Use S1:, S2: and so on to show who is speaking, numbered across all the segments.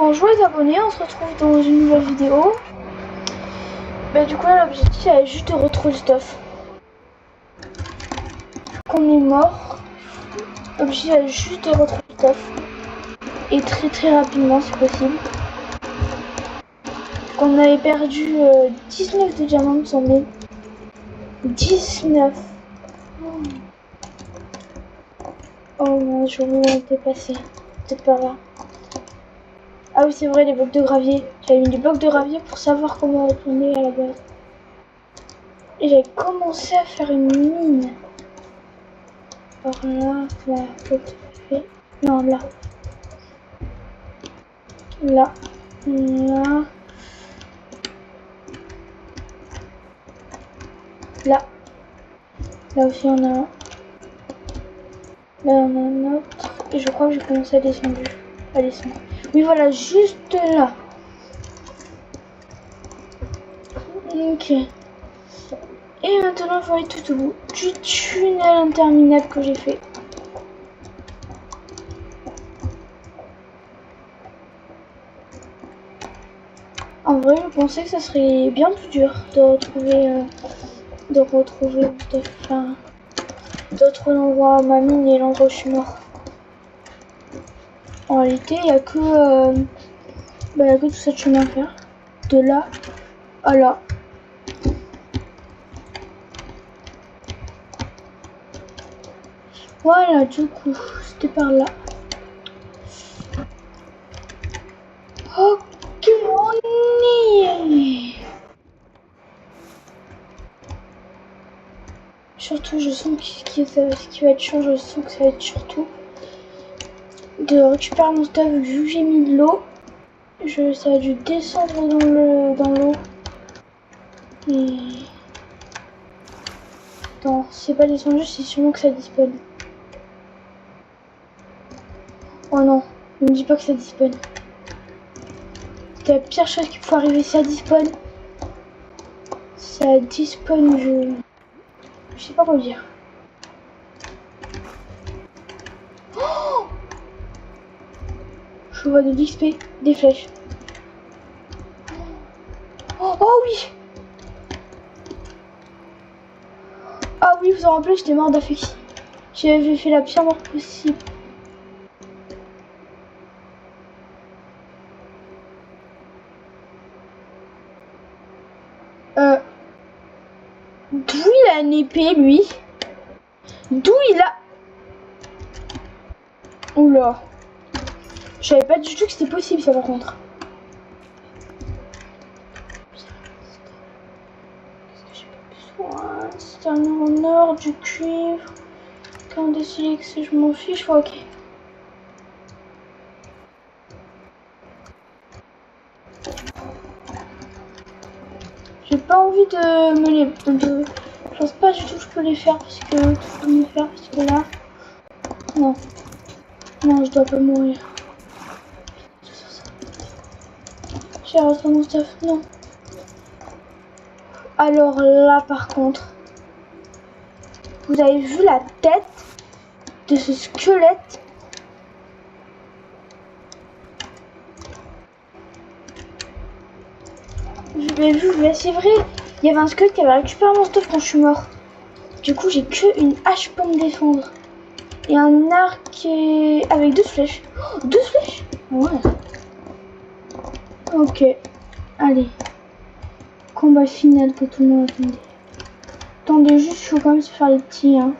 S1: Bonjour les abonnés, on se retrouve dans une nouvelle vidéo. Du coup l'objectif est juste de retrouver le stuff. Qu'on est mort. L'objectif est juste de retrouver le stuff. Et très rapidement si possible. On avait perdu 19 de diamants me semble. 19. Oh non, je vois où on était passé. Peut-être par là. Ah oui c'est vrai, les blocs de gravier. J'avais mis des blocs de gravier pour savoir comment retourner à la base. Et j'avais commencé à faire une mine. Par là, là, fait. Non, là. Là. Là. Là. Là aussi on a un. Là on a un autre. Et je crois que j'ai commencé à descendre. Oui voilà, juste là. Ok. Et maintenant il faut aller tout au bout du tunnel interminable que j'ai fait. En vrai, je pensais que ça serait bien plus dur de retrouver enfin, d'autres endroits, ma mine et l'endroit où je suis mort. En réalité, il n'y a que tout ça de chemin à faire. De là à là. Voilà, du coup, c'était par là. Ok, on y est. Surtout, je sens ce qui va être chiant, je sens que ça va être surtout de récupérer mon stuff vu que j'ai mis de l'eau. Ça a dû descendre dans l'eau. Et... Attends, c'est pas descendu, c'est sûrement que ça despawn. Oh non, ne me dis pas que ça despawn. C'est la pire chose qui peut arriver, ça despawn. Ça despawn, je sais pas quoi dire. Oh, je vois de l'XP, des flèches. Oh oui. Ah oui, vous en rappelez, j'étais mort d'affection. J'avais fait la pire mort possible. D'où il a une épée, lui? D'où il a... Oula. Je savais pas du tout que c'était possible, ça, par contre. Qu'est-ce que j'ai pas besoin? C'est un en or, du cuivre. Quand de silex, je m'en fiche, ok. J'ai pas envie de me les... Je pense pas du tout que je peux les faire parce que... là... Non. Non, je dois pas mourir. J'ai retrouvé mon stuff. Non. Alors là, par contre... Vous avez vu la tête de ce squelette? J'avais vu, mais c'est vrai. Il y avait un squelette qui avait récupéré mon stuff quand je suis mort. Du coup, j'ai que une hache pour me défendre. Et un arc avec 2 flèches. Oh, 2 flèches? Ouais. Ok. Allez. Combat final que tout le monde attendait. Attendez juste, il faut quand même se faire les petits. Hein.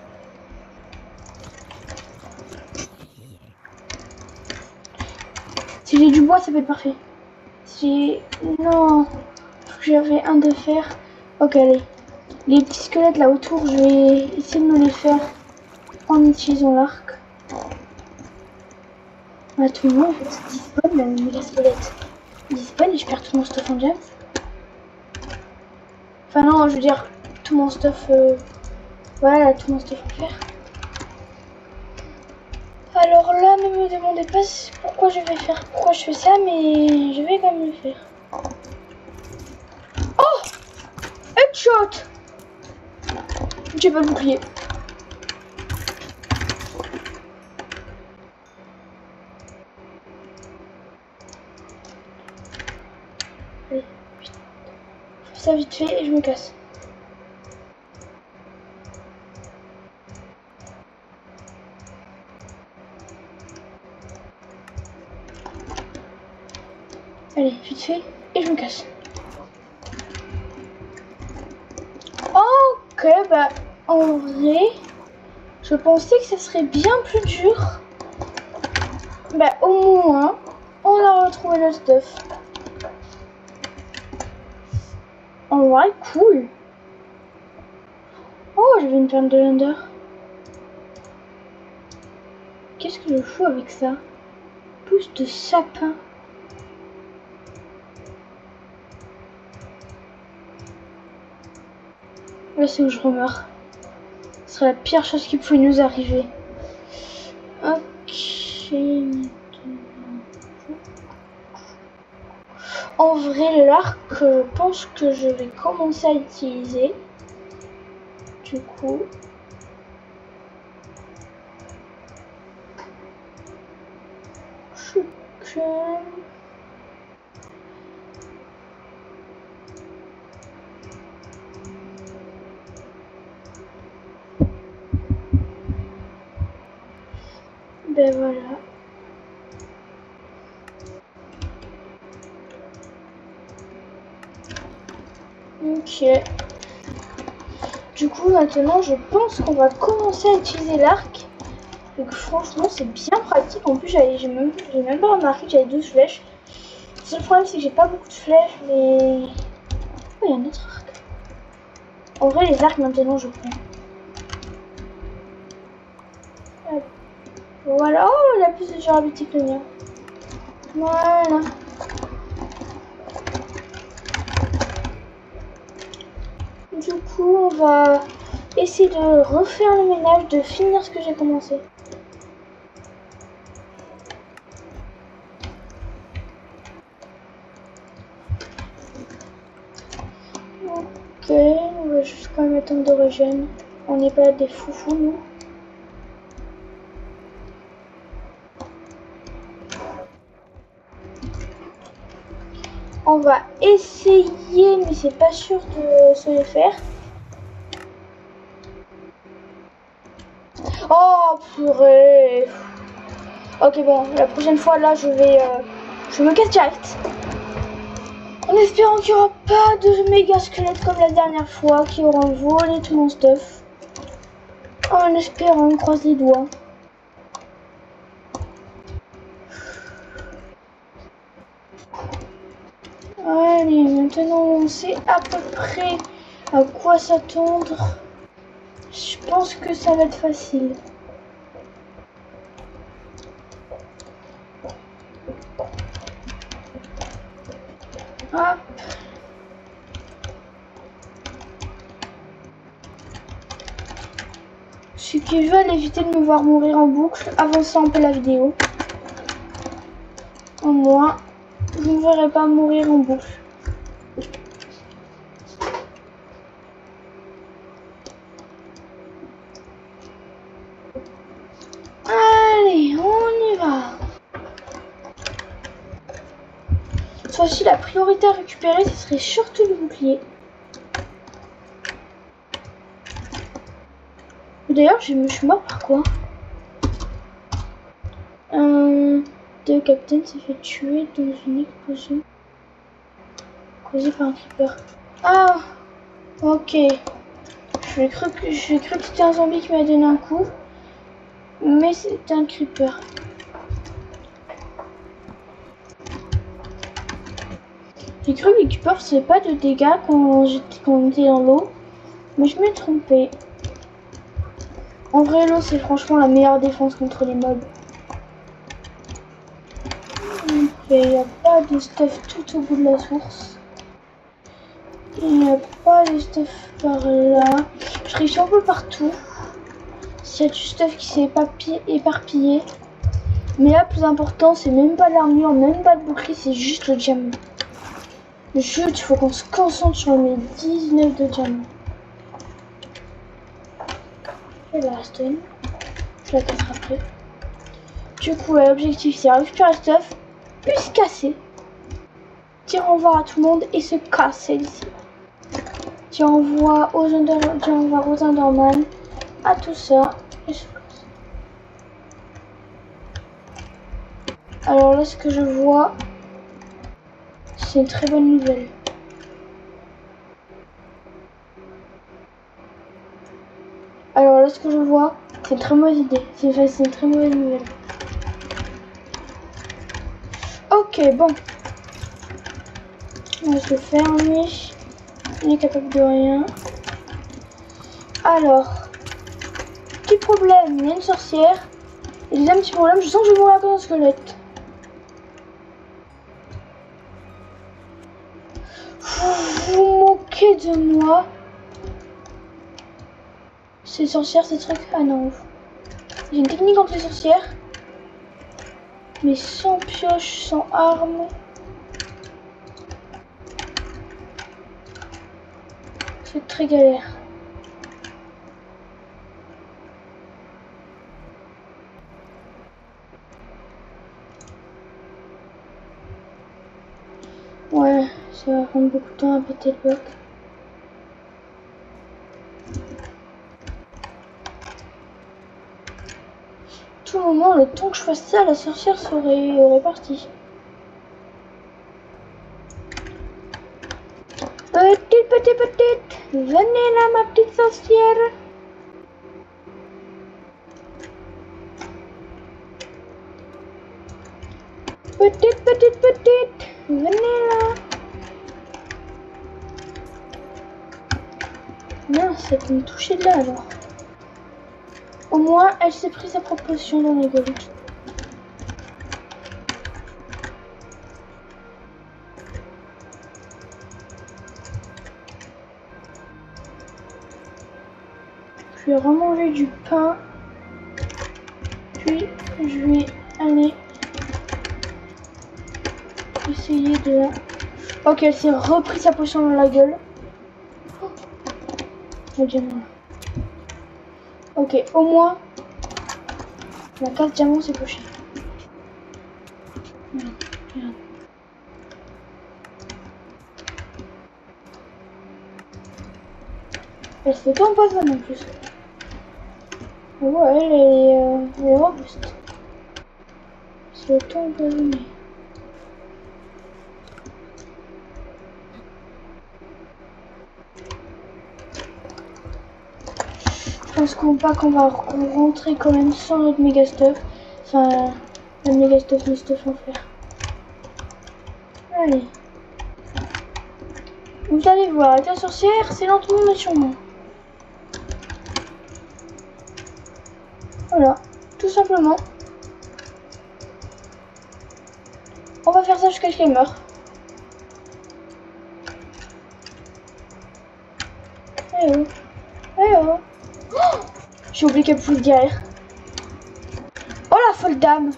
S1: Si j'ai du bois, ça peut être parfait. Si j'ai... Non. J'avais un de fer. Ok, allez. Les petits squelettes là autour, je vais essayer de me les faire en utilisant l'arc. À tout le monde, en fait, ça dispone la méga squelette. Il dispone et je perds tout mon stuff en gems. Enfin non, je veux dire, tout mon stuff... Voilà, tout mon stuff en fer. Alors là, ne me demandez pas pourquoi je fais ça, mais je vais quand même le faire. Oh! Headshot! J'ai pas le bouclier. Allez, vite. Je fais ça vite fait et je me casse. Allez, vite fait et je me casse. Ok, bah en vrai, je pensais que ça serait bien plus dur. Bah au moins, on a retrouvé le stuff. En vrai, cool. Oh, j'avais une ferme de lander. Qu'est-ce que je fous avec ça? Pousse de sapin. Là, c'est où je remeurs. Ce serait la pire chose qui pouvait nous arriver. Ok. En vrai, l'arc, je pense que je vais commencer à utiliser. Du coup. Ben voilà. Ok. Du coup, maintenant, je pense qu'on va commencer à utiliser l'arc. Donc franchement, c'est bien pratique. En plus, j'ai même pas remarqué que j'avais 12 flèches. Le seul problème, c'est que j'ai pas beaucoup de flèches, mais... Oh, il y a un autre arc. En vrai, les arcs, maintenant, je prends. Hop. Voilà. Oh, il a plus de durabilité que le mien. Voilà. Du coup, on va essayer de refaire le ménage, de finir ce que j'ai commencé. Ok, on va juste quand même attendre de régène. On n'est pas des foufous, nous. On va essayer, mais c'est pas sûr de se le faire. Oh purée. Ok, bon, la prochaine fois, là, je me casse direct. En espérant qu'il n'y aura pas de méga squelettes comme la dernière fois qui auront volé tout mon stuff. En espérant, on croise les doigts. Allez, maintenant on sait à peu près à quoi s'attendre. Je pense que ça va être facile. Hop. Ceux qui veulent éviter de me voir mourir en boucle, avancez un peu la vidéo. Au moins, je ne verrai pas mourir en boucle. Allez, on y va. Cette fois-ci, la priorité à récupérer, ce serait surtout le bouclier. D'ailleurs, je me suis mort par quoi? Le capitaine s'est fait tuer dans une explosion causée par un creeper. Ah, ok. J'ai cru que c'était un zombie qui m'a donné un coup, mais c'était un creeper. J'ai cru que les creepers faisaient pas de dégâts quand on était dans l'eau, mais je m'ai trompé. En vrai, l'eau c'est franchement la meilleure défense contre les mobs. Il n'y a pas de stuff tout au bout de la source. Il n'y a pas de stuff par là. Je réussis un peu partout. S'il y a du stuff qui s'est éparpillé. Mais là, plus important, c'est même pas l'armure, même pas le bouclier, c'est juste le diamant. Juste, il faut qu'on se concentre sur mes 19 de diamants. Il en reste une. Je la casserai après. Du coup, l'objectif, c'est récupérer le stuff, puis se casser. dire au revoir à tout le monde et se casser d'ici. Tu envoies aux Enderman, à tout ça et se casse. Alors là, ce que je vois, c'est une très bonne nouvelle. Alors là, ce que je vois, c'est une très mauvaise idée. C'est une très mauvaise nouvelle. Ok, bon. On va se le fermer. Il est capable de rien. Alors, petit problème, il y a une sorcière. Et deuxième petit problème, je sens que je vais mourir comme un squelette. Vous vous moquez de moi. Ces sorcières, ces trucs. Ah non. J'ai une technique contre les sorcières. Mais sans pioche, sans arme. C'est très galère. Ouais, ça va prendre beaucoup de temps à péter le bloc. Tout moment, le temps que je fasse ça, la sorcière aurait parti. Petite, venez là ma petite sorcière. Petite, venez là. Mince, ça peut me toucher de là alors. Au moins, elle s'est pris sa proportion dans les gueules. Je vais remanger du pain. Puis, je vais aller essayer de... Ok, elle s'est repris sa potion dans la gueule. Oh, diamant. Ok, au moins, la case diamant s'est pochée. Regarde. Elle se fait empoisonner en plus. Ouais, elle est robuste. C'est le temps empoisonné. Je pense qu'on va rentrer quand même sans notre méga stuff. Enfin, le méga stuff, le stuff en fer. Allez. Vous allez voir, avec la sorcière, c'est lentement mais sûrement. Voilà, tout simplement. On va faire ça jusqu'à ce qu'elle meure. Eh oh. Eh oh. Oh, j'ai oublié qu'elle pouvait derrière. Oh la folle dame.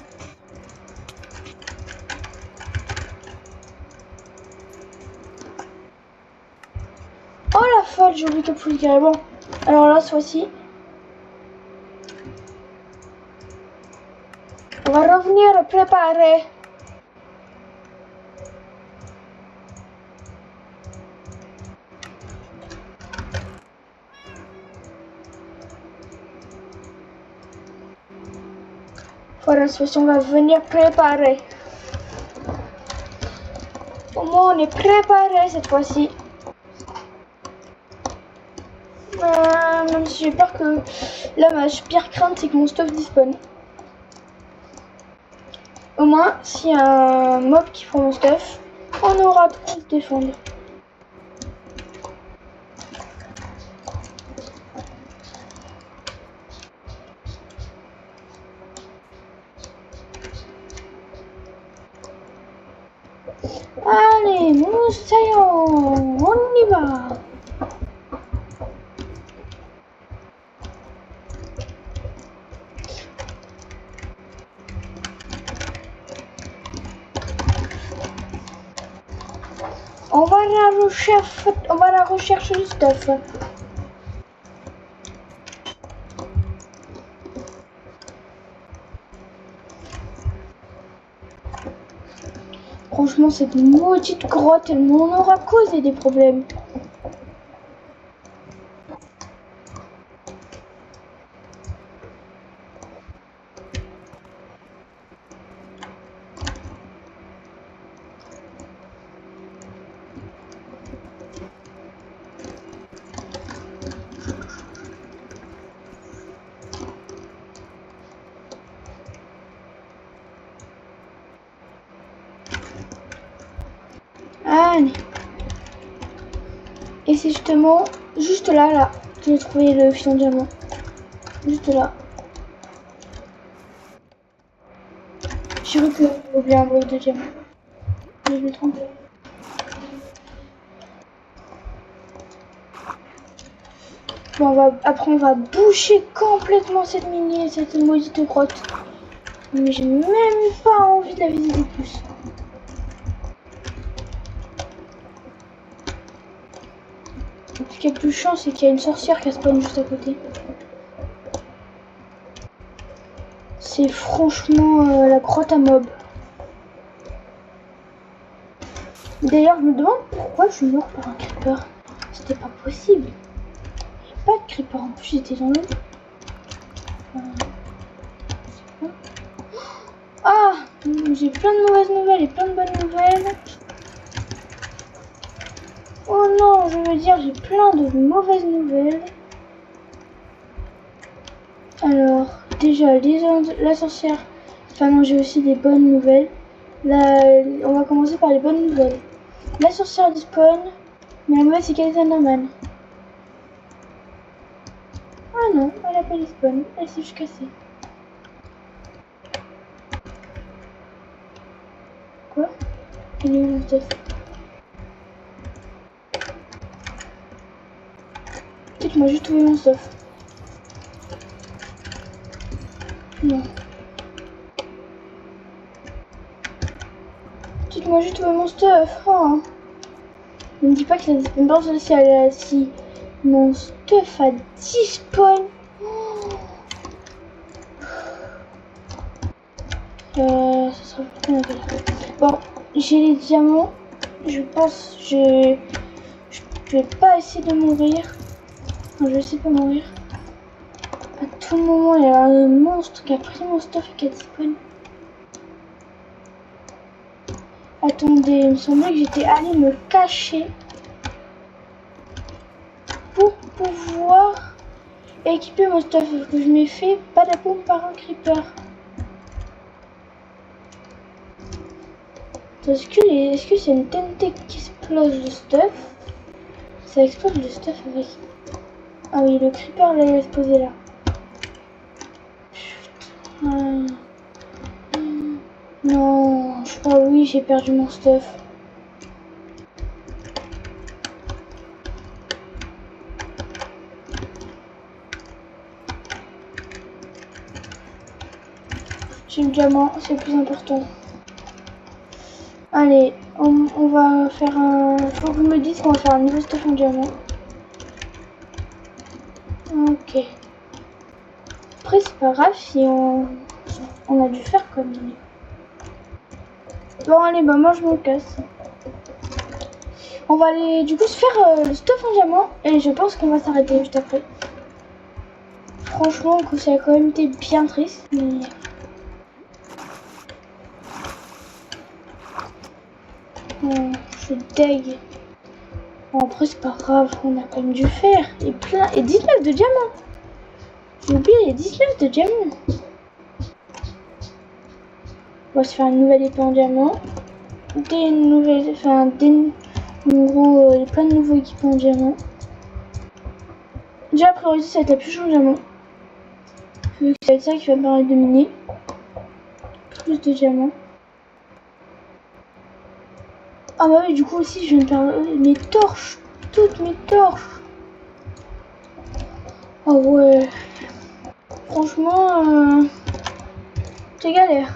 S1: Oh la folle, j'ai oublié qu'elle pouvait derrière. Bon, alors là, ce fois-ci, on va revenir préparer. Voilà, cette fois-ci, on va venir préparer. Au moins, on est préparé cette fois-ci. Même si j'ai peur que... Là, ma pire crainte, c'est que mon stuff dispone. Au moins, s'il y a un mob qui prend mon stuff, on aura de quoi se défendre. Allez, moussaillons, on y va. On va à la recherche du stuff. Franchement, cette maudite grotte, elle m'en aura causé des problèmes. Allez. Et c'est justement juste là que j'ai trouvé le filon diamant. Juste là. J'ai cru que j'ai oublié un bloc de diamant. Mais je me trompe. Bon, après on va boucher complètement cette maudite grotte. Mais j'ai même pas envie de la visiter plus. Ce qui est plus chiant, c'est qu'il y a une sorcière qui spawn juste à côté. C'est franchement la grotte à mob. D'ailleurs, je me demande pourquoi je suis mort par un creeper. C'était pas possible. Il n'y a pas de creeper, en plus j'étais dans l'eau. Ah, j'ai plein de mauvaises nouvelles et plein de bonnes nouvelles. Oh non, je veux dire, j'ai plein de mauvaises nouvelles. Alors, déjà, la sorcière. Enfin non, j'ai aussi des bonnes nouvelles. On va commencer par les bonnes nouvelles. La sorcière despawn, mais la mauvaise c'est qu'elle est Enderman. Ah non, elle a pas despawn, elle s'est juste cassée. Quoi? Elle est où mon stuff? Dites-moi juste où est mon stuff. Non. Dites-moi juste où est mon stuff. Oh. Ne me dis pas que ça despawn pas si mon stuff a despawn. Ça sera plus la bon, j'ai les diamants. Je pense je vais pas essayer de mourir. Non, je vais essayer de pas mourir. À tout moment, il y a un monstre qui a pris mon stuff et qui a despawn. Attendez, il me semblait que j'étais allée me cacher pour pouvoir équiper mon stuff que je m'ai fait badaboum par un creeper. Est-ce que c'est une TNT qui explose le stuff? Ça explose le stuff avec... Ah oui, le creeper là, il va se poser là. Putain. Non, je crois oui, j'ai perdu mon stuff. J'ai le diamant, c'est le plus important. Allez, on va faire un... Faut que vous me dites qu'on va faire un nouveau stuff en diamant. Ok. Après, c'est pas grave si on a dû faire comme... Bon, allez, bah moi je me casse. On va aller du coup se faire le stuff en diamant et je pense qu'on va s'arrêter juste après. Franchement, ça a quand même été bien triste, mais... Oh, je suis deg. Bon, après, c'est pas grave, on a quand même dû faire. Et 19 de diamants. J'ai oublié, il y a 19 de diamants. On va se faire une nouvelle épée en diamant. Des nouvelles... Enfin, en gros, plein de nouveaux équipements en diamant. Déjà, a priori, ça va être la plus en diamant. Vu que ça va être ça qui va me permettre de miner. Plus de diamants. Ah bah oui, du coup aussi, je viens de perdre mes torches. Toutes mes torches. Oh ouais. Franchement, c'est galère.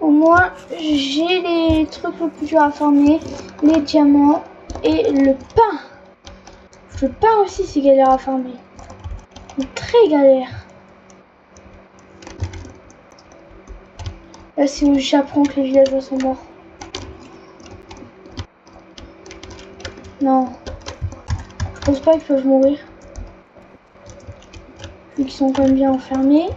S1: Au moins, j'ai les trucs les plus durs à farmer. Les diamants et le pain. Le pain aussi, c'est galère à farmer. C'est très galère. Là, c'est où j'apprends que les villageois sont morts. Non. Je pense pas qu'ils peuvent mourir. Vu qu'ils sont quand même bien enfermés.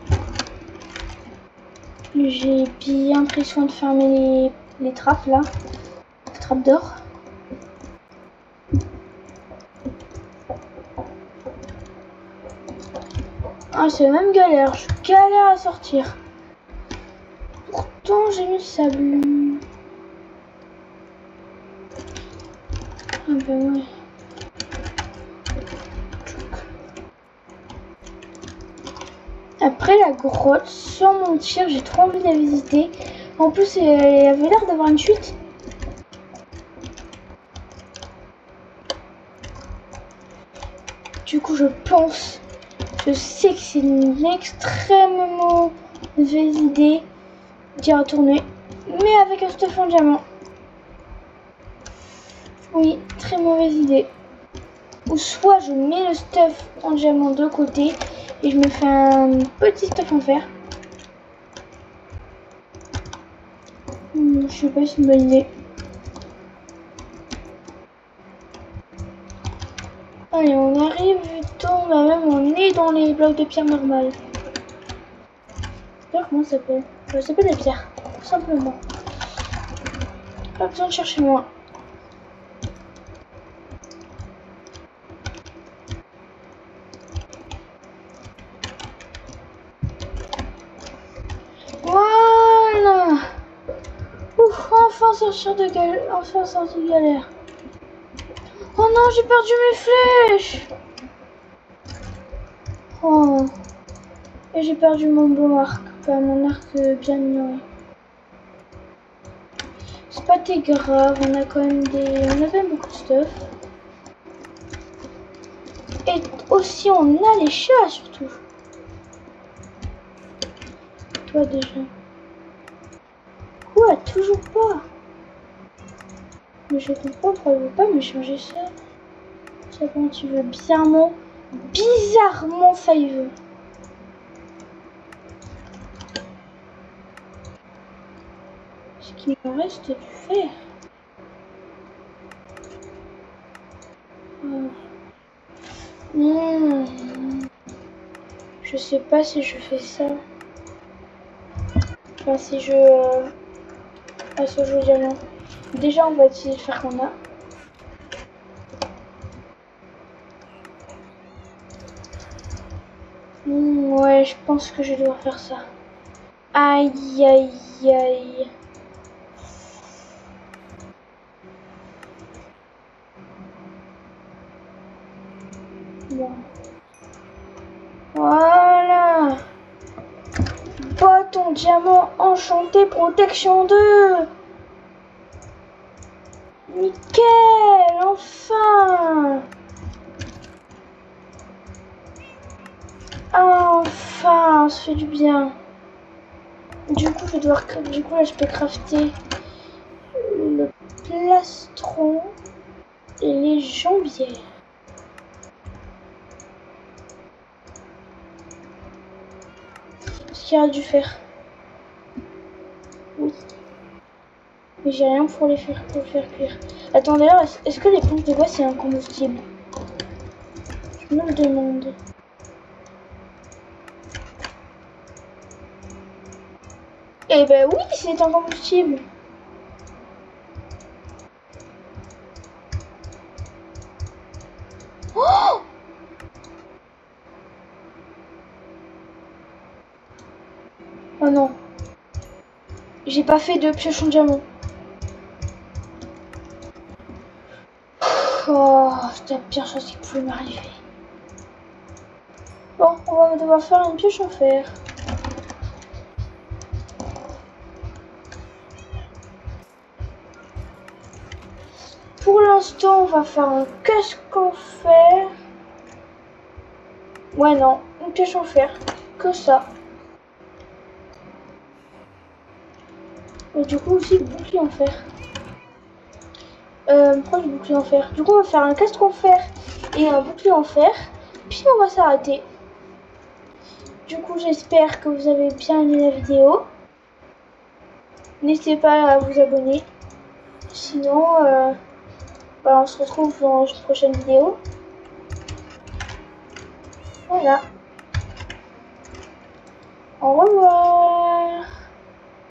S1: J'ai bien pris soin de fermer les trappes là. Les trappes d'or. Ah, c'est même galère. Je galère à sortir. Pourtant, j'ai mis le sable. Ah ben ouais. Après la grotte, sans mentir, j'ai trop envie de la visiter. En plus, elle avait l'air d'avoir une chute. Du coup, je sais que c'est une extrêmement mauvaise idée d'y retourner. Mais avec un stuff en diamant. Oui, très mauvaise idée. Ou soit je mets le stuff en diamant de côté et je me fais un petit stuff en fer. Je sais pas si c'est une bonne idée. Allez, on arrive, on est dans les blocs de pierre normales. D'ailleurs, comment ça s'appelle? Ça s'appelle la pierre, tout simplement. Pas besoin de chercher loin. Voilà. Ouf, enfin sortir de galère. Enfin sortir de galère. Oh non, j'ai perdu mes flèches. Oh. Et j'ai perdu mon bon arc. Enfin, mon arc bien ignoré. C'est pas très grave, on a quand même on a quand même beaucoup de stuff. Et aussi on a les chats surtout. Toi déjà. Quoi, toujours pas? Mais je comprends pourquoi il veut pas me changer ça. Ça quand tu veux bizarrement ça il veut. Ce qui me reste du fer. Je sais pas si je fais ça. Enfin si je à ce jeu diamant. Déjà on va utiliser le fer qu'on a. Ouais, je pense que je dois faire ça. Aïe aïe aïe. Bon. Voilà. Bâton diamant enchanté protection 2. Nickel, enfin. Enfin, on se fait du bien. Du coup, là, je peux crafter le plastron et les jambières. Ce qu'il y a dû faire. Oui. Mais j'ai rien pour le faire cuire. Attends, d'ailleurs, est-ce que les planches de bois c'est un combustible? Je me le demande. Eh ben oui, c'est un combustible. Oh, oh non. J'ai pas fait de pioche en diamant. Oh, c'était la pire chose qui pouvait m'arriver. Bon, on va devoir faire une pioche en fer. Pour l'instant, on va faire un casque en fer. Ouais, non, une pioche en fer. Que ça. Et du coup, aussi, le bouclier en fer. Pourquoi le bouclier en fer? Du coup, on va faire un casque en fer et un bouclier en fer. Puis on va s'arrêter. Du coup, j'espère que vous avez bien aimé la vidéo. N'hésitez pas à vous abonner. Sinon, on se retrouve dans une prochaine vidéo. Voilà. Au revoir.